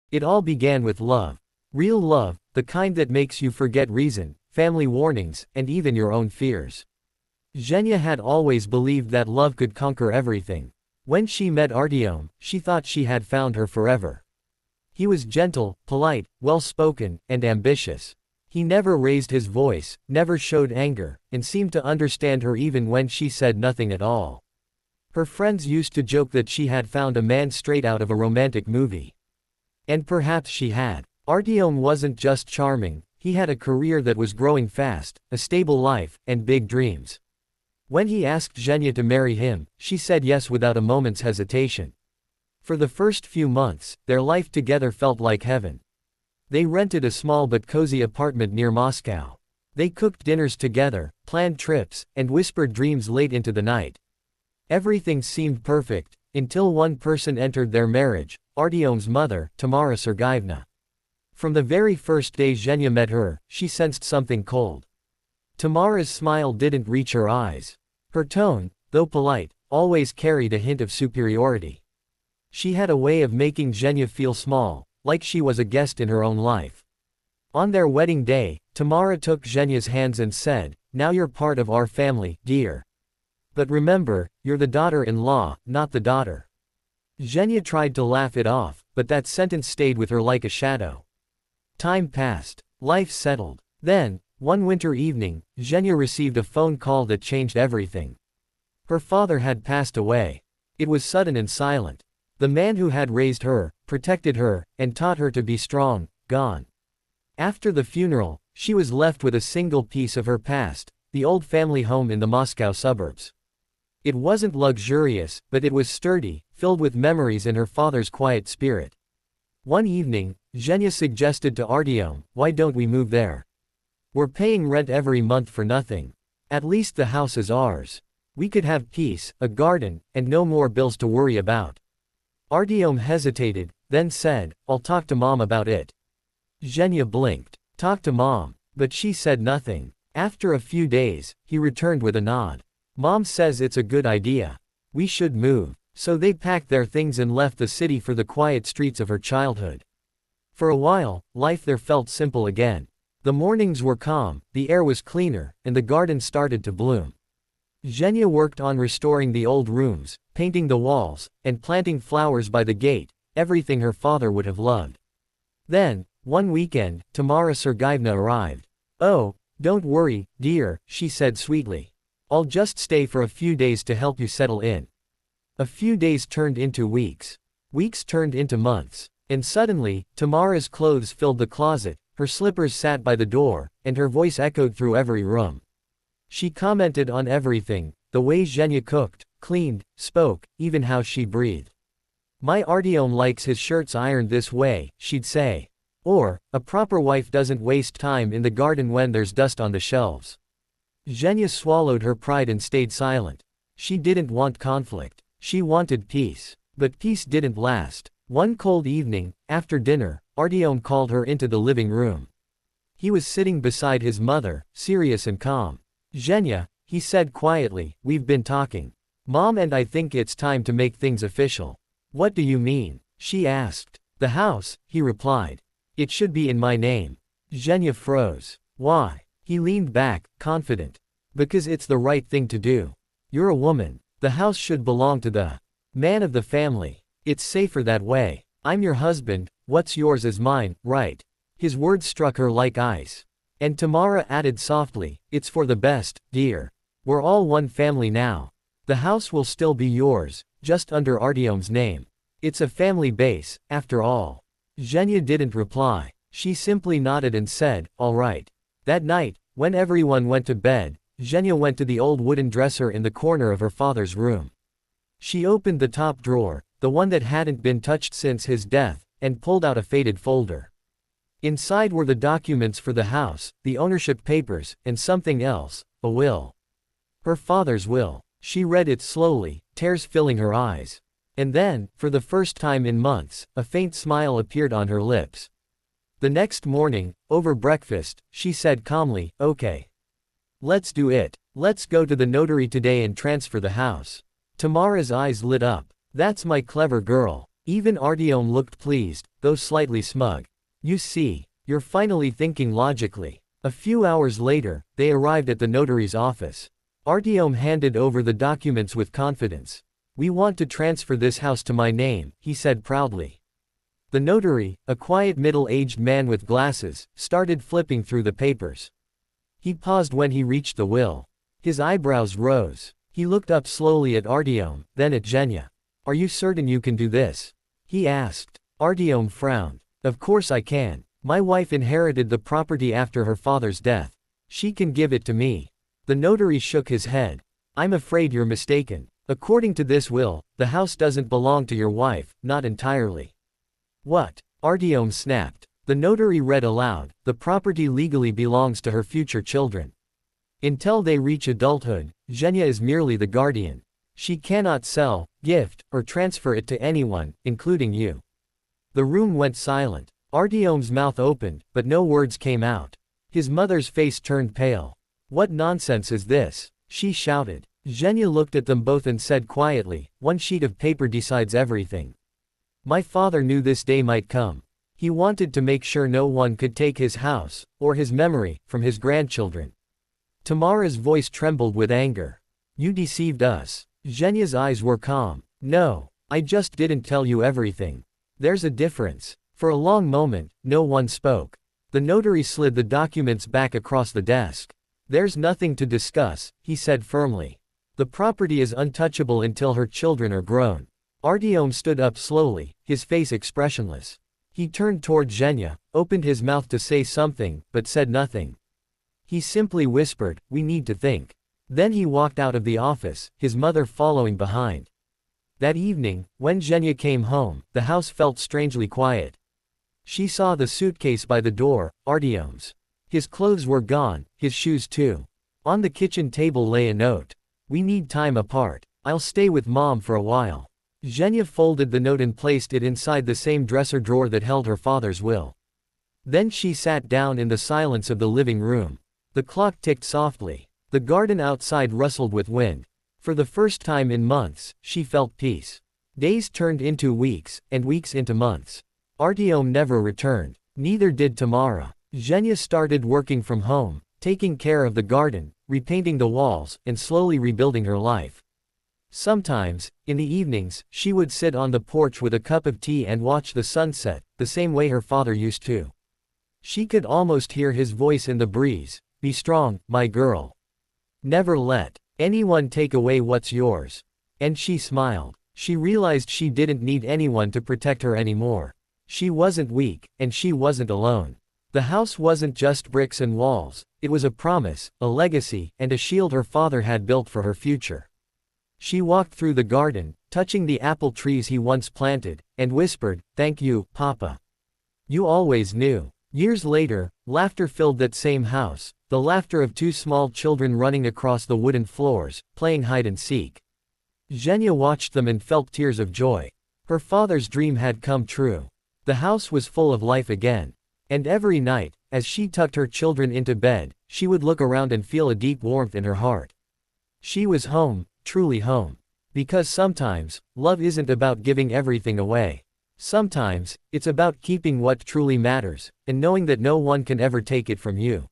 It all began with love. Real love, the kind that makes you forget reason, family warnings, and even your own fears. Zhenya had always believed that love could conquer everything. When she met Artyom, she thought she had found her forever. He was gentle, polite, well-spoken, and ambitious. He never raised his voice, never showed anger, and seemed to understand her even when she said nothing at all. Her friends used to joke that she had found a man straight out of a romantic movie. And perhaps she had. Artyom wasn't just charming, he had a career that was growing fast, a stable life, and big dreams. When he asked Zhenya to marry him, she said yes without a moment's hesitation. For the first few months, their life together felt like heaven. They rented a small but cozy apartment near Moscow. They cooked dinners together, planned trips, and whispered dreams late into the night. Everything seemed perfect, until one person entered their marriage, Artyom's mother, Tamara Sergeyevna. From the very first day Zhenya met her, she sensed something cold. Tamara's smile didn't reach her eyes. Her tone, though polite, always carried a hint of superiority. She had a way of making Zhenya feel small, like she was a guest in her own life. On their wedding day, Tamara took Zhenya's hands and said, "Now you're part of our family, dear. But remember, you're the daughter-in-law, not the daughter." Zhenya tried to laugh it off, but that sentence stayed with her like a shadow. Time passed. Life settled. Then, one winter evening, Zhenya received a phone call that changed everything. Her father had passed away. It was sudden and silent. The man who had raised her, protected her, and taught her to be strong, gone. After the funeral, she was left with a single piece of her past, the old family home in the Moscow suburbs. It wasn't luxurious, but it was sturdy, filled with memories and her father's quiet spirit. One evening, Zhenya suggested to Artyom, "Why don't we move there? We're paying rent every month for nothing. At least the house is ours. We could have peace, a garden, and no more bills to worry about." Artyom hesitated, then said, "I'll talk to Mom about it." Zhenya blinked. Talk to Mom. But she said nothing. After a few days, he returned with a nod. "Mom says it's a good idea. We should move." So they packed their things and left the city for the quiet streets of her childhood. For a while, life there felt simple again. The mornings were calm, the air was cleaner, and the garden started to bloom. Zhenya worked on restoring the old rooms, painting the walls, and planting flowers by the gate, everything her father would have loved. Then, one weekend, Tamara Sergeyevna arrived. "Oh, don't worry, dear," she said sweetly. "I'll just stay for a few days to help you settle in." A few days turned into weeks. Weeks turned into months. And suddenly, Tamara's clothes filled the closet, her slippers sat by the door, and her voice echoed through every room. She commented on everything, the way Zhenya cooked, cleaned, spoke, even how she breathed. "My Artyom likes his shirts ironed this way," she'd say. Or, "A proper wife doesn't waste time in the garden when there's dust on the shelves." Zhenya swallowed her pride and stayed silent. She didn't want conflict. She wanted peace. But peace didn't last. One cold evening, after dinner, Artyom called her into the living room. He was sitting beside his mother, serious and calm. "Zhenya," he said quietly, "we've been talking. Mom and I think it's time to make things official." "What do you mean?" she asked. "The house," he replied. "It should be in my name." Zhenya froze. "Why?" He leaned back, confident. "Because it's the right thing to do. You're a woman. The house should belong to the man of the family. It's safer that way. I'm your husband, what's yours is mine, right?" His words struck her like ice. And Tamara added softly, "It's for the best, dear. We're all one family now. The house will still be yours, just under Artyom's name. It's a family base, after all." Zhenya didn't reply. She simply nodded and said, "All right." That night, when everyone went to bed, Zhenya went to the old wooden dresser in the corner of her father's room. She opened the top drawer, the one that hadn't been touched since his death, and pulled out a faded folder. Inside were the documents for the house, the ownership papers, and something else, a will. Her father's will. She read it slowly, tears filling her eyes. And then, for the first time in months, a faint smile appeared on her lips. The next morning, over breakfast, she said calmly, "Okay. Let's do it. Let's go to the notary today and transfer the house." Tamara's eyes lit up. "That's my clever girl. Even Artyom looked pleased, though slightly smug. You see, you're finally thinking logically. A few hours later, they arrived at the notary's office. Artyom handed over the documents with confidence. We want to transfer this house to my name, he said proudly. The notary, a quiet middle-aged man with glasses, started flipping through the papers. He paused when he reached the will. His eyebrows rose. He looked up slowly at Artyom, then at Zhenya. Are you certain you can do this? He asked. Artyom frowned. Of course I can. My wife inherited the property after her father's death. She can give it to me. The notary shook his head. I'm afraid you're mistaken. According to this will, the house doesn't belong to your wife, not entirely. What? Artyom snapped. The notary read aloud, the property legally belongs to her future children. Until they reach adulthood, Zhenya is merely the guardian. She cannot sell, gift, or transfer it to anyone, including you. The room went silent. Artyom's mouth opened, but no words came out. His mother's face turned pale. What nonsense is this? She shouted. Zhenya looked at them both and said quietly, one sheet of paper decides everything. My father knew this day might come. He wanted to make sure no one could take his house, or his memory, from his grandchildren. Tamara's voice trembled with anger. You deceived us. Zhenya's eyes were calm. No, I just didn't tell you everything. There's a difference. For a long moment, no one spoke. The notary slid the documents back across the desk. There's nothing to discuss, he said firmly. The property is untouchable until her children are grown. Artyom stood up slowly, his face expressionless. He turned toward Zhenya, opened his mouth to say something, but said nothing. He simply whispered, we need to think. Then he walked out of the office, his mother following behind. That evening, when Zhenya came home, the house felt strangely quiet. She saw the suitcase by the door, Artyom's. His clothes were gone, his shoes too. On the kitchen table lay a note. We need time apart. I'll stay with Mom for a while. Zhenya folded the note and placed it inside the same dresser drawer that held her father's will. Then she sat down in the silence of the living room. The clock ticked softly. The garden outside rustled with wind. For the first time in months, she felt peace. Days turned into weeks, and weeks into months. Artyom never returned. Neither did Tamara. Zhenya started working from home, taking care of the garden, repainting the walls, and slowly rebuilding her life. Sometimes, in the evenings, she would sit on the porch with a cup of tea and watch the sunset, the same way her father used to. She could almost hear his voice in the breeze. Be strong, my girl. Never let anyone take away what's yours. And she smiled. She realized she didn't need anyone to protect her anymore. She wasn't weak, and she wasn't alone. The house wasn't just bricks and walls, it was a promise, a legacy, and a shield her father had built for her future. She walked through the garden, touching the apple trees he once planted, and whispered, thank you, Papa. You always knew. Years later, laughter filled that same house, the laughter of two small children running across the wooden floors, playing hide and seek. Zhenya watched them and felt tears of joy. Her father's dream had come true. The house was full of life again. And every night, as she tucked her children into bed, she would look around and feel a deep warmth in her heart. She was home, truly home. Because sometimes, love isn't about giving everything away. Sometimes, it's about keeping what truly matters, and knowing that no one can ever take it from you.